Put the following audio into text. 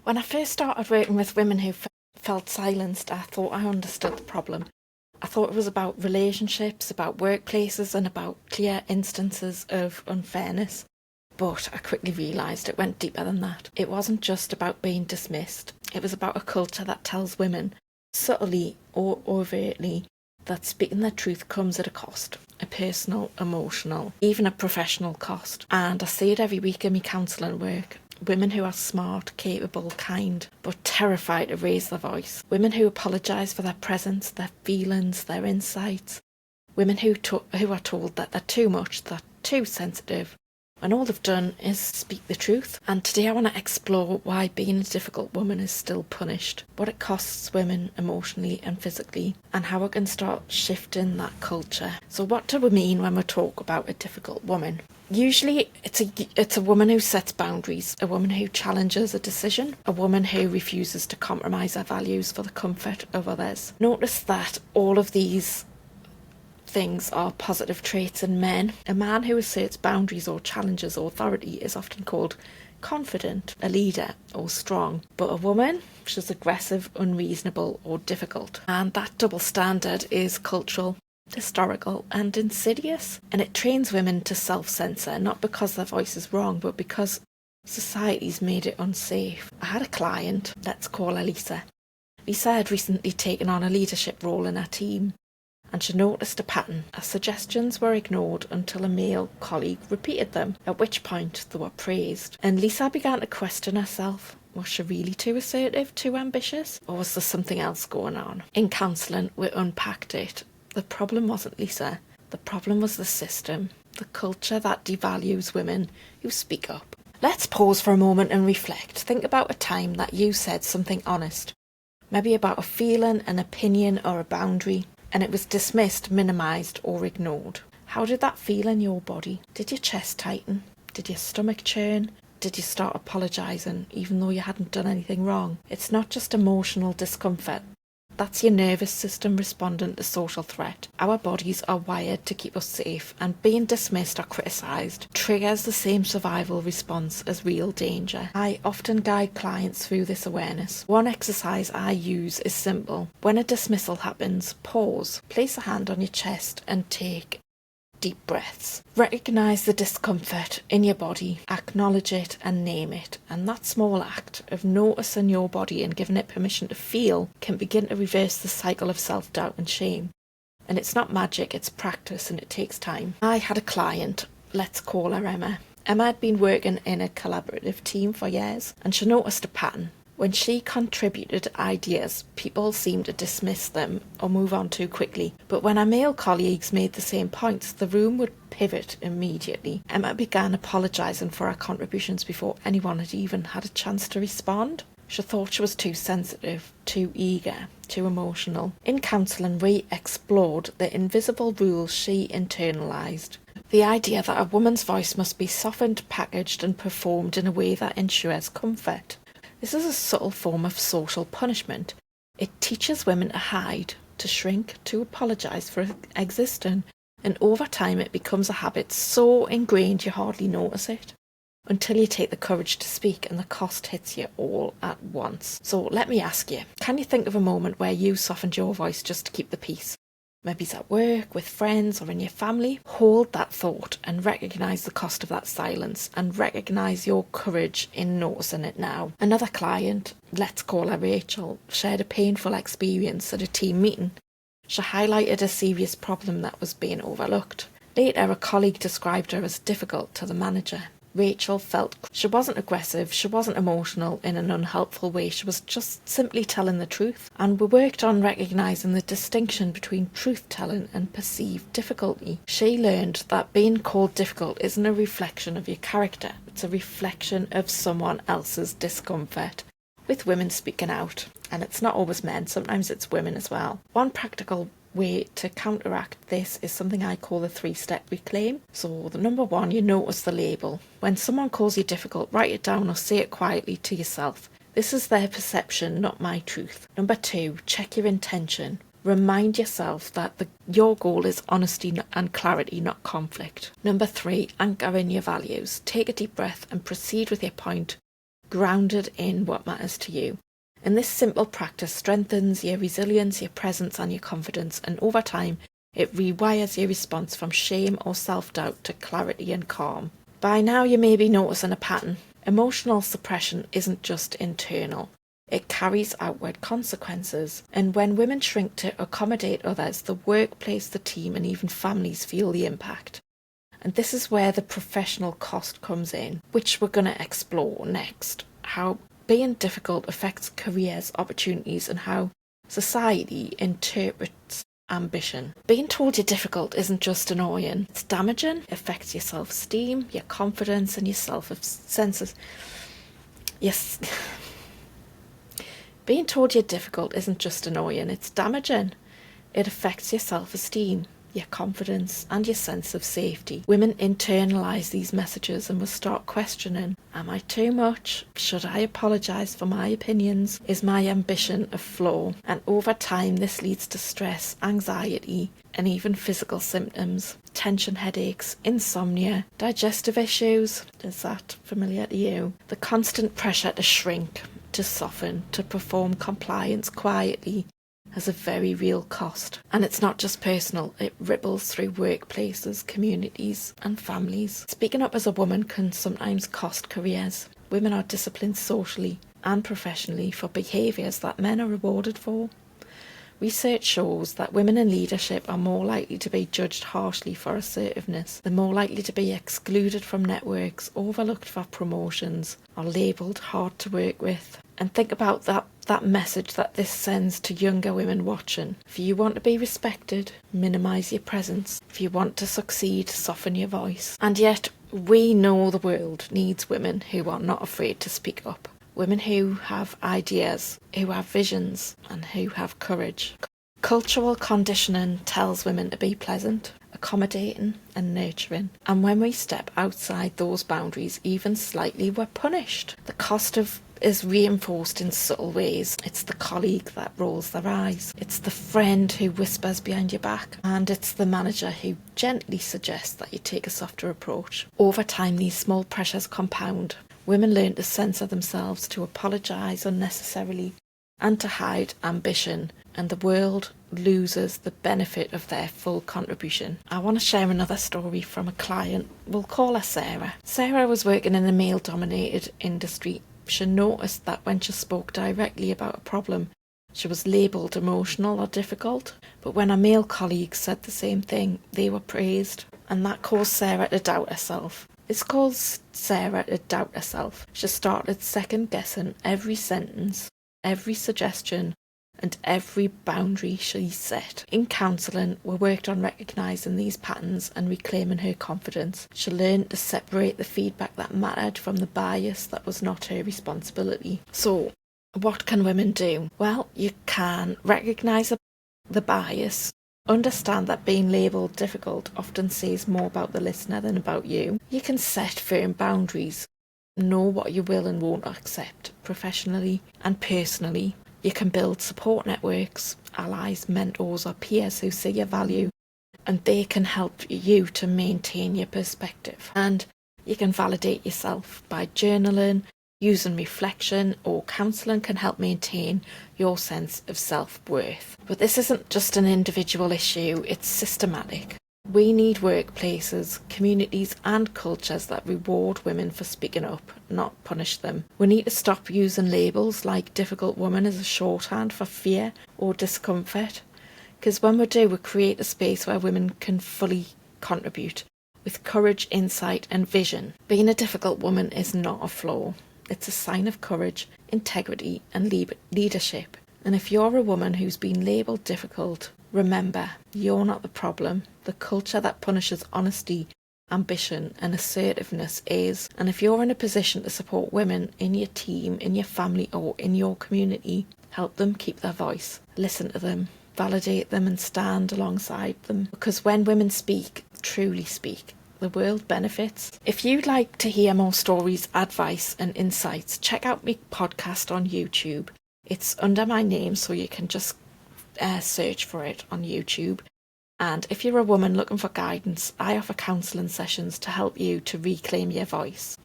When I first started working with women who felt silenced, I thought I understood the problem. I thought it was about relationships, about workplaces, and about clear instances of unfairness. But I quickly realised it went deeper than that. It wasn't just about being dismissed. It was about a culture that tells women, subtly or overtly, that speaking their truth comes at a cost. A personal, emotional, even a professional cost. And I see it every week in my counselling work. Women who are smart, capable, kind, but terrified to raise their voice. Women who apologise for their presence, their feelings, their insights. Women who are told that they're too much, they're too sensitive, and all they've done is speak the truth. And today I want to explore why being a difficult woman is still punished, what it costs women emotionally and physically, and how we can start shifting that culture. So what do we mean when we talk about a difficult woman? Usually it's a woman who sets boundaries, a woman who challenges a decision, a woman who refuses to compromise her values for the comfort of others. Notice that all of these things are positive traits in men. A man who asserts boundaries or challenges authority is often called confident, a leader, or strong. But a woman, she's aggressive, unreasonable, or difficult. And that double standard is cultural, historical, and insidious. And it trains women to self-censor, not because their voice is wrong, but because society's made it unsafe. I had a client, let's call her Lisa. Lisa had recently taken on a leadership role in her team, and she noticed a pattern. Her suggestions were ignored until a male colleague repeated them, at which point they were praised. And Lisa began to question herself. Was she really too assertive, too ambitious, or was there something else going on? In counselling, we unpacked it. The problem wasn't Lisa. The problem was the system, the culture that devalues women who speak up. Let's pause for a moment and reflect. Think about a time that you said something honest, maybe about a feeling, an opinion, or a boundary, and it was dismissed, minimised, or ignored. How did that feel in your body? Did your chest tighten? Did your stomach churn? Did you start apologising even though you hadn't done anything wrong? It's not just emotional discomfort. That's your nervous system responding to social threat. Our bodies are wired to keep us safe, and being dismissed or criticised triggers the same survival response as real danger. I often guide clients through this awareness. One exercise I use is simple. When a dismissal happens, pause, place a hand on your chest and take deep breaths. Recognise the discomfort in your body, acknowledge it and name it, and that small act of noticing your body and giving it permission to feel can begin to reverse the cycle of self-doubt and shame. And it's not magic, it's practice, and it takes time. I had a client, let's call her Emma. Emma had been working in a collaborative team for years, and she noticed a pattern. When she contributed ideas, people seemed to dismiss them or move on too quickly. But when her male colleagues made the same points, the room would pivot immediately. Emma began apologising for her contributions before anyone had even had a chance to respond. She thought she was too sensitive, too eager, too emotional. In counselling, we explored the invisible rules she internalised. The idea that a woman's voice must be softened, packaged and performed in a way that ensures comfort. This is a subtle form of social punishment. It teaches women to hide, to shrink, to apologise for existing, and over time it becomes a habit so ingrained you hardly notice it, until you take the courage to speak and the cost hits you all at once. So let me ask you, can you think of a moment where you softened your voice just to keep the peace? Maybe it's at work, with friends, or in your family. Hold that thought and recognise the cost of that silence, and recognise your courage in noticing it now. Another client, let's call her Rachel, shared a painful experience at a team meeting. She highlighted a serious problem that was being overlooked. Later, a colleague described her as difficult to the manager. Rachel felt she wasn't aggressive, she wasn't emotional in an unhelpful way, she was just simply telling the truth. And we worked on recognising the distinction between truth-telling and perceived difficulty. She learned that being called difficult isn't a reflection of your character, it's a reflection of someone else's discomfort. With women speaking out, and it's not always men, sometimes it's women as well. One practical way to counteract this is something I call the 3-step reclaim. So the number 1, you notice the label. When someone calls you difficult, write it down or say it quietly to yourself. This is their perception, not my truth. Number 2, check your intention. Remind yourself that your goal is honesty and clarity, not conflict. Number 3, anchor in your values. Take a deep breath and proceed with your point grounded in what matters to you. And this simple practice strengthens your resilience, your presence and your confidence, and over time it rewires your response from shame or self-doubt to clarity and calm. By now you may be noticing a pattern. Emotional suppression isn't just internal. It carries outward consequences. And when women shrink to accommodate others, the workplace, the team and even families feel the impact. And this is where the professional cost comes in, which we're going to explore next. How being difficult affects careers, opportunities and how society interprets ambition. Being told you're difficult isn't just annoying, it's damaging. It affects your self-esteem, your confidence and your senses. Yes. Being told you're difficult isn't just annoying, it's damaging. It affects your self-esteem, your confidence and your sense of safety. Women internalise these messages and will start questioning, am I too much? Should I apologise for my opinions? Is my ambition a flaw? And over time this leads to stress, anxiety and even physical symptoms. Tension headaches, insomnia, digestive issues. Is that familiar to you? The constant pressure to shrink, to soften, to perform compliance quietly has a very real cost. And it's not just personal, it ripples through workplaces, communities and families. Speaking up as a woman can sometimes cost careers. Women are disciplined socially and professionally for behaviours that men are rewarded for. Research shows that women in leadership are more likely to be judged harshly for assertiveness. They're more likely to be excluded from networks, overlooked for promotions, or labelled hard to work with. And think about that message that this sends to younger women watching. If you want to be respected, minimise your presence. If you want to succeed, soften your voice. And yet, we know the world needs women who are not afraid to speak up. Women who have ideas, who have visions, and who have courage. Cultural conditioning tells women to be pleasant, accommodating, and nurturing. And when we step outside those boundaries, even slightly, we're punished. The cost is reinforced in subtle ways. It's the colleague that rolls their eyes. It's the friend who whispers behind your back. And it's the manager who gently suggests that you take a softer approach. Over time, these small pressures compound. Women learn to censor themselves, to apologise unnecessarily, and to hide ambition, and the world loses the benefit of their full contribution. I want to share another story from a client. We'll call her Sarah. Sarah was working in a male-dominated industry. She noticed that when she spoke directly about a problem, she was labelled emotional or difficult. But when her male colleagues said the same thing, they were praised. And that caused Sarah to doubt herself. This caused Sarah to doubt herself. She started second-guessing every sentence, every suggestion, and every boundary she set. In counselling, we worked on recognising these patterns and reclaiming her confidence. She learned to separate the feedback that mattered from the bias that was not her responsibility. So, what can women do? Well, you can recognise the bias. Understand that being labelled difficult often says more about the listener than about you. You can set firm boundaries. Know what you will and won't accept, professionally and personally. You can build support networks, allies, mentors or peers who see your value, and they can help you to maintain your perspective. And you can validate yourself by journaling, using reflection, or counselling can help maintain your sense of self-worth. But this isn't just an individual issue, it's systematic. We need workplaces, communities and cultures that reward women for speaking up, not punish them. We need to stop using labels like difficult woman as a shorthand for fear or discomfort. Because when we do, we create a space where women can fully contribute with courage, insight and vision. Being a difficult woman is not a flaw. It's a sign of courage, integrity and leadership. And if you're a woman who's been labelled difficult, remember, you're not the problem. The culture that punishes honesty, ambition and assertiveness is. And if you're in a position to support women in your team, in your family or in your community, help them keep their voice. Listen to them, validate them and stand alongside them. Because when women speak, truly speak, the world benefits. If you'd like to hear more stories, advice and insights, check out my podcast on YouTube. It's under my name, so you can just search for it on YouTube. And if you're a woman looking for guidance, I offer counselling sessions to help you to reclaim your voice.